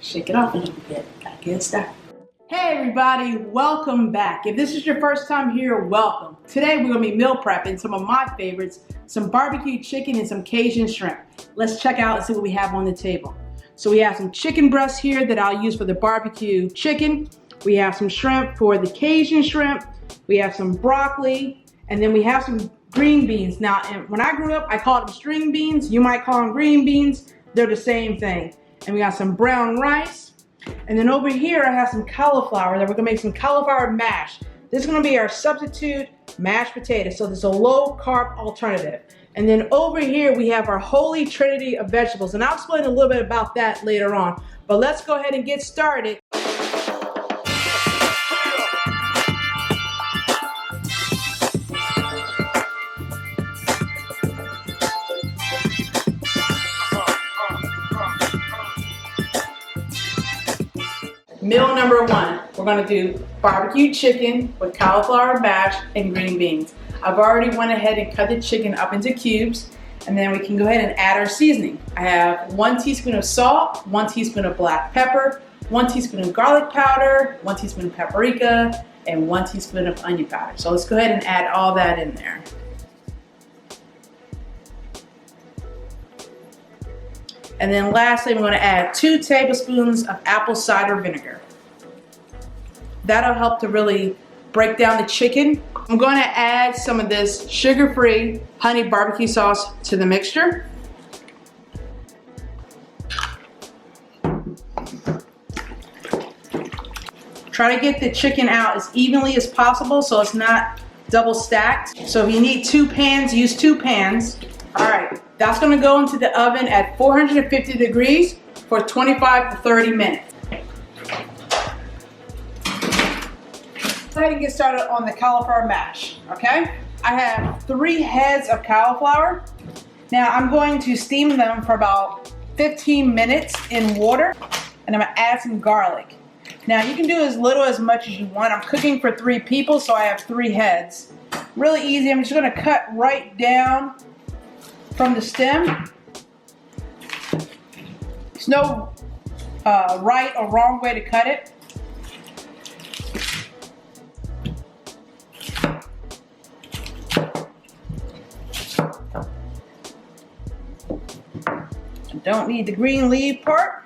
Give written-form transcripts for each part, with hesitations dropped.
Shake it off a little bit. Gotta get it started. Hey everybody, welcome back. If this is your first time here, welcome. Today we're gonna be meal prepping some of my favorites, some barbecue chicken and some Cajun shrimp. Let's check out and see what we have on the table. So we have some chicken breasts here that I'll use for the barbecue chicken. We have some shrimp for the Cajun shrimp. We have some broccoli, and then we have some green beans. Now, when I grew up, I called them string beans. You might call them green beans. They're the same thing. And we got some brown rice. And then over here, I have some cauliflower that we're gonna make some cauliflower mash. This is gonna be our substitute mashed potato. So this is a low carb alternative. And then over here, we have our holy trinity of vegetables. And I'll explain a little bit about that later on. But let's go ahead and get started. Meal number one, we're gonna do barbecue chicken with cauliflower mash and green beans. I've already went ahead and cut the chicken up into cubes, and then we can go ahead and add our seasoning. I have 1 teaspoon of salt, 1 teaspoon of black pepper, 1 teaspoon of garlic powder, 1 teaspoon of paprika, and 1 teaspoon of onion powder. So let's go ahead and add all that in there. And then lastly, we're gonna add 2 tablespoons of apple cider vinegar. That'll help to really break down the chicken. I'm gonna add some of this sugar-free honey barbecue sauce to the mixture. Try to get the chicken out as evenly as possible so it's not double stacked. So if you need 2 pans, use 2 pans. All right, that's gonna go into the oven at 450 degrees for 25 to 30 minutes. Go ahead and get started on the cauliflower mash, okay? I have 3 heads of cauliflower. Now I'm going to steam them for about 15 minutes in water, and I'm gonna add some garlic. Now you can do as little as much as you want. I'm cooking for 3 people, so I have 3 heads. Really easy, I'm just gonna cut right down from the stem. There's no right or wrong way to cut it. Don't need the green leaf part.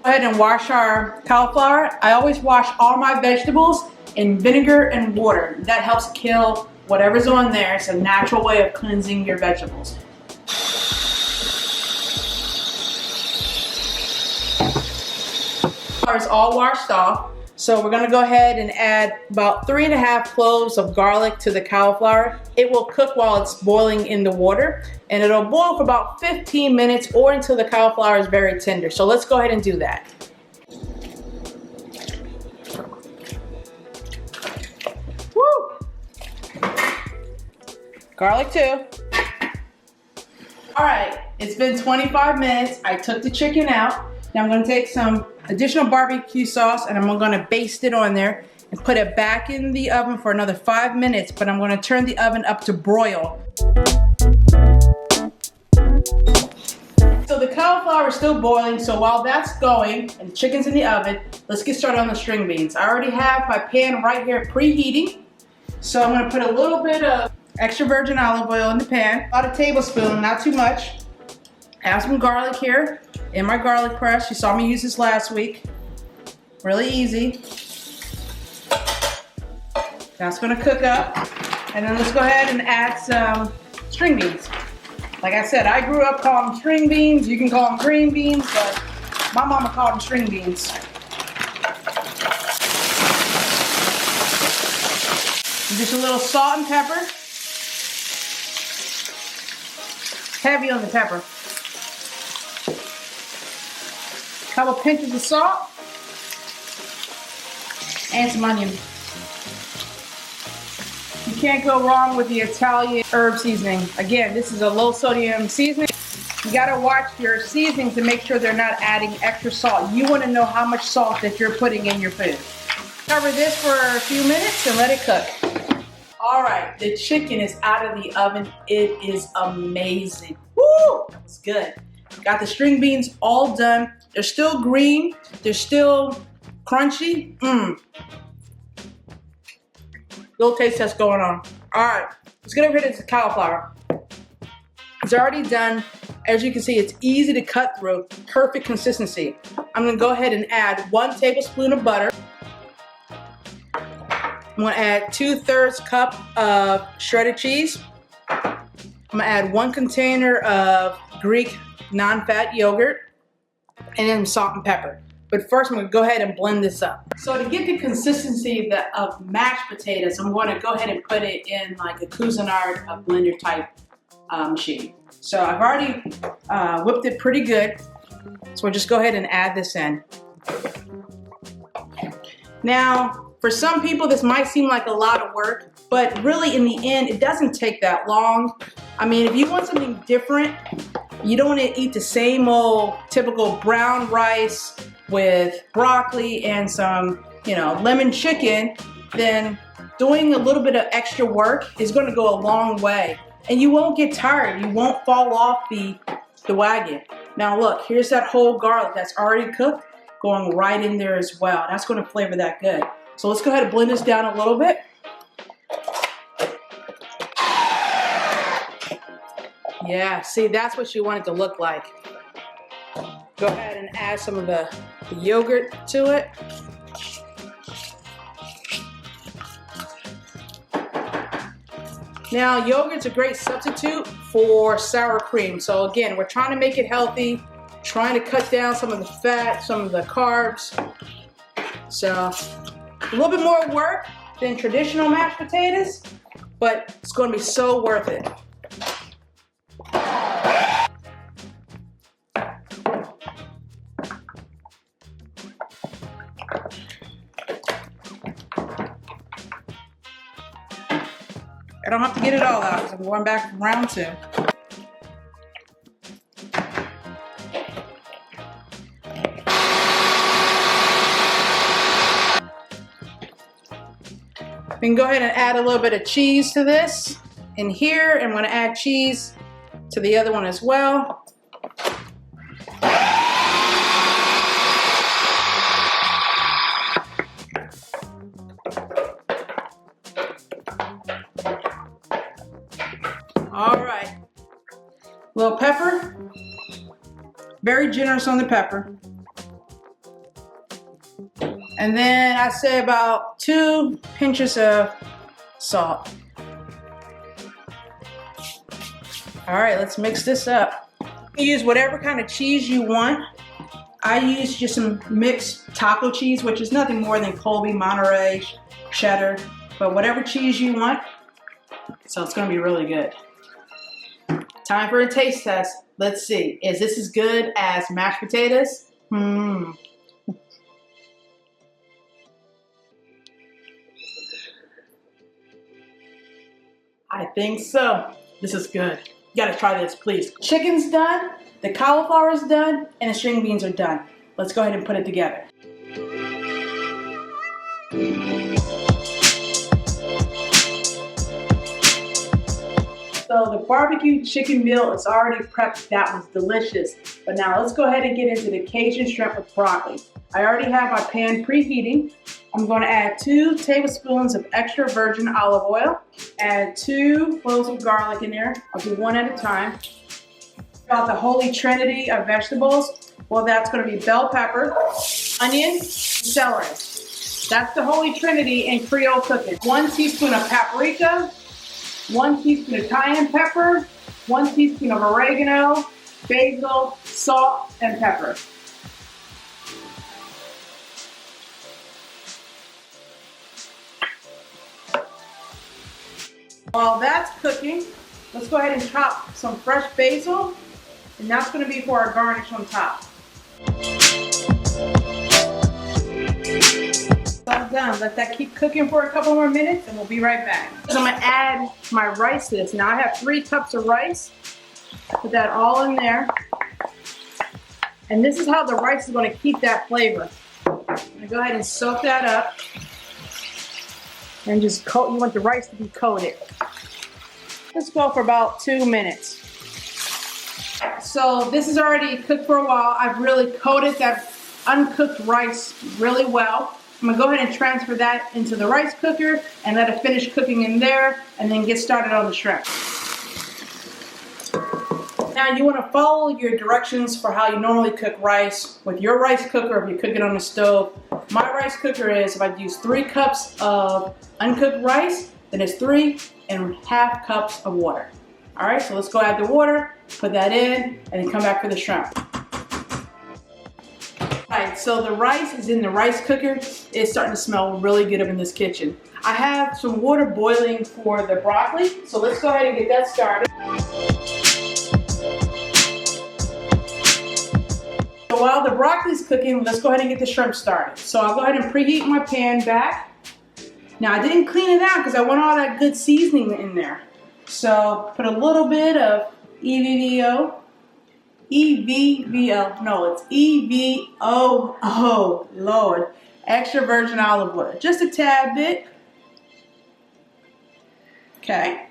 Go ahead and wash our cauliflower. I always wash all my vegetables in vinegar and water. That helps kill whatever's on there. It's a natural way of cleansing your vegetables. It's all washed off, so we're gonna go ahead and add about 3½ cloves of garlic to the cauliflower. It will cook while it's boiling in the water, and it'll boil for about 15 minutes or until the cauliflower is very tender. So let's go ahead and do that. Woo! Garlic too. All right, it's been 25 minutes. I took the chicken out. Now I'm gonna take some additional barbecue sauce and I'm gonna baste it on there and put it back in the oven for another 5 minutes, but I'm gonna turn the oven up to broil. So the cauliflower is still boiling, so while that's going and the chicken's in the oven, let's get started on the string beans. I already have my pan right here preheating, so I'm gonna put a little bit of extra virgin olive oil in the pan, about a tablespoon, not too much. I have some garlic here in my garlic press. You saw me use this last week. Really easy. That's gonna cook up. And then let's go ahead and add some string beans. Like I said, I grew up calling them string beans. You can call them green beans, but my mama called them string beans. And just a little salt and pepper. Heavy on the pepper. Couple pinches of salt and some onion. You can't go wrong with the Italian herb seasoning. Again, this is a low sodium seasoning. You gotta watch your seasoning to make sure they're not adding extra salt. You wanna know how much salt that you're putting in your food. Cover this for a few minutes and let it cook. All right, the chicken is out of the oven. It is amazing. Woo, it's good. Got the string beans all done. They're still green. They're still crunchy. Little taste test going on. All right, let's get over here to the cauliflower. It's already done. As you can see, it's easy to cut through. Perfect consistency. I'm gonna go ahead and add 1 tablespoon of butter. I'm gonna add 2/3 cup of shredded cheese. I'm gonna add 1 container of Greek non-fat yogurt, and then salt and pepper. But first, I'm gonna go ahead and blend this up. So to get the consistency of mashed potatoes, I'm gonna go ahead and put it in like a Cuisinart, a blender type machine. So I've already whipped it pretty good. So we'll just go ahead and add this in. Now, for some people, this might seem like a lot of work, but really in the end, it doesn't take that long. I mean, if you want something different, you don't want to eat the same old typical brown rice with broccoli and some, lemon chicken, then doing a little bit of extra work is going to go a long way. And you won't get tired. You won't fall off the wagon. Now look, here's that whole garlic that's already cooked going right in there as well. That's going to flavor that good. So let's go ahead and blend this down a little bit. Yeah, see, that's what you want it to look like. Go ahead and add some of the yogurt to it. Now, yogurt's a great substitute for sour cream. So again, we're trying to make it healthy, trying to cut down some of the fat, some of the carbs. So a little bit more work than traditional mashed potatoes, but it's going to be so worth it. I don't have to get it all out because I'm going back from round 2. We can go ahead and add a little bit of cheese to this in here, and I'm going to add cheese to the other one as well. All right, little pepper, very generous on the pepper. And then I say about 2 pinches of salt. All right, let's mix this up. You use whatever kind of cheese you want. I use just some mixed taco cheese, which is nothing more than Colby, Monterey, cheddar, but whatever cheese you want. So it's gonna be really good. Time for a taste test. Let's see, is this as good as mashed potatoes? I think so. This is good. You gotta try this, please. Chicken's done, the cauliflower's done, and the string beans are done. Let's go ahead and put it together. So the barbecue chicken meal is already prepped. That was delicious. But now let's go ahead and get into the Cajun shrimp with broccoli. I already have my pan preheating. I'm going to add 2 tablespoons of extra virgin olive oil. Add 2 cloves of garlic in there. I'll do one at a time. About the holy trinity of vegetables. Well, that's going to be bell pepper, onion, celery. That's the holy trinity in Creole cooking. 1 teaspoon of paprika, 1 teaspoon of cayenne pepper, 1 teaspoon of oregano, basil, salt, and pepper. While that's cooking, let's go ahead and chop some fresh basil, and that's going to be for our garnish on top. All done. Let that keep cooking for a couple more minutes, and we'll be right back. So I'm going to add my rice to this. Now I have 3 cups of rice. Put that all in there. And this is how the rice is going to keep that flavor. I'm going to go ahead and soak that up. And just coat, you want the rice to be coated. Let's go for about 2 minutes. so this is already cooked for a while. I've really coated that uncooked rice really well. I'm gonna go ahead and transfer that into the rice cooker and let it finish cooking in there and then get started on the shrimp. Now you wanna follow your directions for how you normally cook rice with your rice cooker if you cook it on the stove. My rice cooker is, if I use 3 cups of uncooked rice, then it's 3.5 cups of water. All right, so let's go add the water, put that in, and then come back for the shrimp. All right, so the rice is in the rice cooker. It's starting to smell really good up in this kitchen. I have some water boiling for the broccoli, so let's go ahead and get that started. So while the broccoli's cooking, let's go ahead and get the shrimp started. So I'll go ahead and preheat my pan back. Now I didn't clean it out because I want all that good seasoning in there. So put a little bit of EVO, no, it's EVO, oh Lord, extra virgin olive oil, just a tad bit. Okay.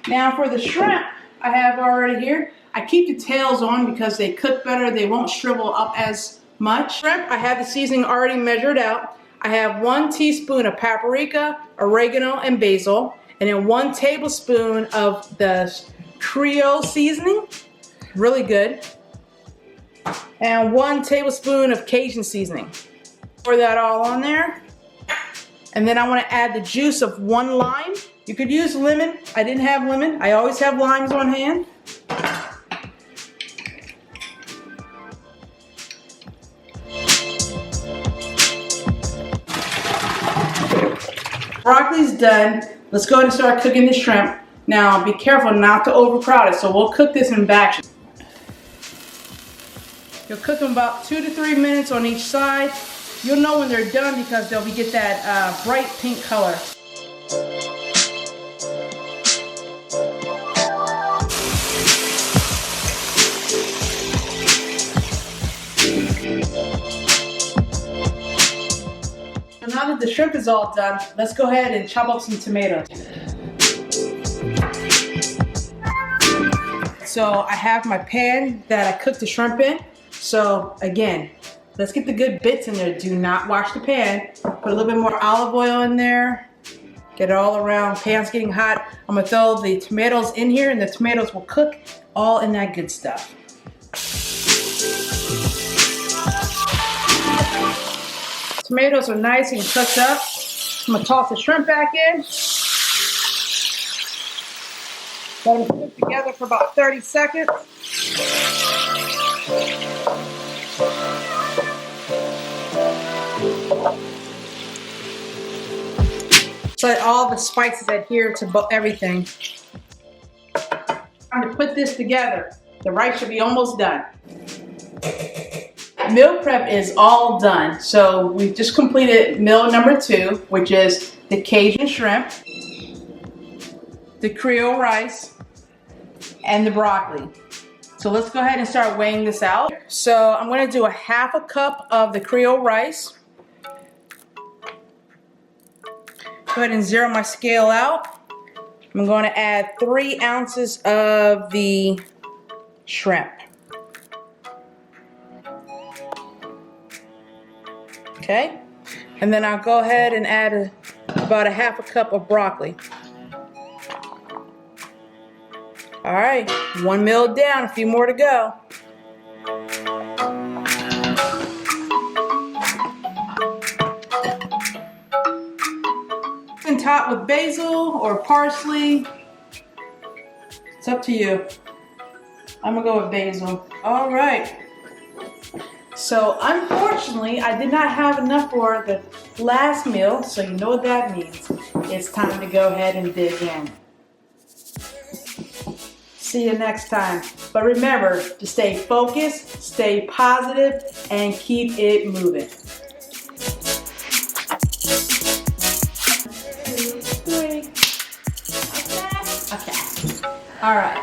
Now for the shrimp, I have already here. I keep the tails on because they cook better. They won't shrivel up as much. Shrimp, I have the seasoning already measured out. I have 1 teaspoon of paprika, oregano, and basil, and then 1 tablespoon of the Creole seasoning, really good, and 1 tablespoon of Cajun seasoning. Pour that all on there. And then I want to add the juice of 1 lime. You could use lemon. I didn't have lemon. I always have limes on hand. Broccoli's done. Let's go ahead and start cooking the shrimp. Now be careful not to overcrowd it, so we'll cook this in batches. You'll cook them about 2 to 3 minutes on each side. You'll know when they're done because they'll get that bright pink color. So now that the shrimp is all done, let's go ahead and chop up some tomatoes. So I have my pan that I cooked the shrimp in. So again, let's get the good bits in there. Do not wash the pan. Put a little bit more olive oil in there. Get it all around. Pan's getting hot. I'm gonna throw the tomatoes in here and the tomatoes will cook all in that good stuff. Tomatoes are nice and cooked up. I'm gonna toss the shrimp back in. Let them cook together for about 30 seconds. So that all the spices adhere to everything. I'm gonna put this together. The rice should be almost done. Meal prep is all done. So we've just completed meal number 2, which is the Cajun shrimp, the Creole rice, and the broccoli. So let's go ahead and start weighing this out. So I'm gonna do a 1/2 cup of the Creole rice. Go ahead and zero my scale out. I'm going to add 3 ounces of the shrimp. Okay, and then I'll go ahead and add about a 1/2 cup of broccoli. All right, 1 meal down, a few more to go. You can top with basil or parsley. It's up to you. I'm gonna go with basil. All right. So unfortunately, I did not have enough for the last meal, so you know what that means. It's time to go ahead and dig in. See you next time. But remember to stay focused, stay positive, and keep it moving. 2, 3. Okay. All right.